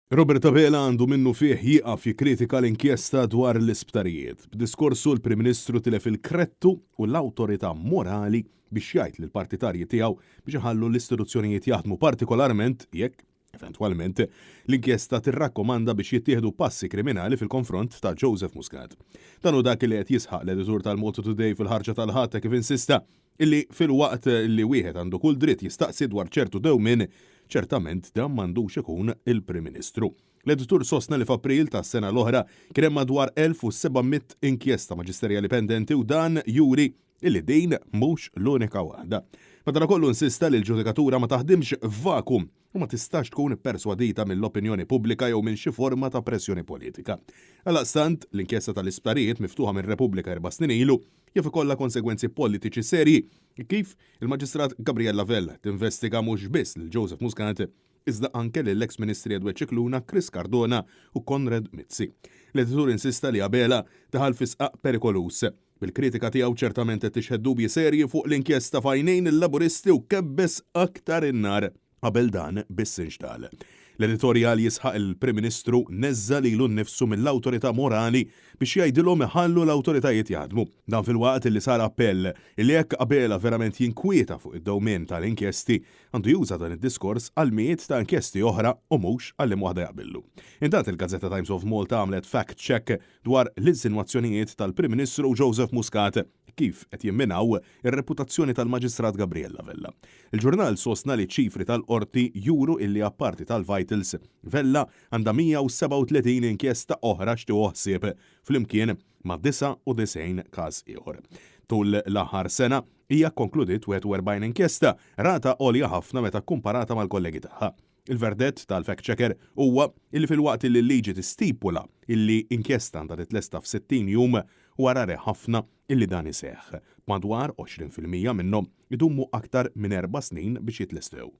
Robert Abela għandu minnu fih jieqaf jikkritika l-inkjesta dwar l-isptarijiet. B'diskorsu l-Prim Ministru tilef il-krettu u l-awtorità morali biex jgħid lill partitarji tiegħu biex iħallu l-istituzzjonijiet jaħdmu partikolarment jekk eventwalment l-inkjesta tirrakkomanda biex jittieħdu passi kriminali fil-konfront ta' Joseph Muscat. Dan hu dak li qed jisħaq l-editur tal-Malta Today fil-ħarġa tal-ħadd kif insista illi fil-waqt li wieħed għandu kull dritt jistaqsi dwar ċertu dewmien ċertament dan m'għandux ikun il-Prim Ministru. L-editur sostna li f'April tas-sena l-oħra kien hemm madwar 1700 inkjesta maġisterjali pendenti u dan juri illi din mhux l-unika waħda. Madankollu insista li l-ġudikatura ma taħdimx f'vakum u ma tistax tkun perswadita mill-opinjoni pubblika jew minn xi forma ta' pressjoni politika. Għalaqstant, l-inkjesta tal-isptarijiet miftuħa minn Repubblika 4 snin ilu jaf ikollha konsegwenzi politiċi serji kif il-Maġistrat Gabriella Vella tinvestiga mhux biss lil Joseph Muscat iżda anke lill-ex Ministri Edward Cicluna, Chris Cardona u Konrad Mizzi. L-editur insista li Abela daħal fi sqaq perikolus. Bil-kritika tiegħu ċertament qed tixħed dubji serji fuq l-inkjesta f'għajnejn il-Laburisti u kebbes aktar in-nar qabel dan bis-sinxtal. L-editorjal jisħaq il-Prim Ministru neżza lilu nnifsu mill-awtorità morali biex jgħidilhom iħallu l-awtoritajiet jaħdmu. Dan fil-waqt li sar appell li jekk Abela verament jinkwieta fuq id-dewmien tal-inkjesti għandu juża dan id-diskors għal miet ta' inkjesti oħra u mhux għal waħda jaqbillu. Intant il-Gazzetta Times of Malta għamlet fact check dwar l-insinwazzjonijiet tal-Prim Ministru Joseph Muscat kif qed jimminaw ir-reputazzjoni tal-Maġistrat Gabriella Vella. Il-ġurnal sostna li ċifri tal-qorti juru illi apparti tal-Vitals Vella għandha 137 inkjesta oħra xtieħu ħsieb flimkien ma' 99 każ ieħor. Tul l-aħħar sena hija konkludit 41 inkjesta, rata għolja ħafna meta kkumparata mal-kollegi tagħha. Il-verdett tal-fact-checker huwa illi fil-waqt li l-liġi tistipula illi inkjesta għandha titlesta f'60 jum wara ħafna illi dan iseħħ. Madwar 20% minnhom idummu aktar minn 4 snin biex jitlestew.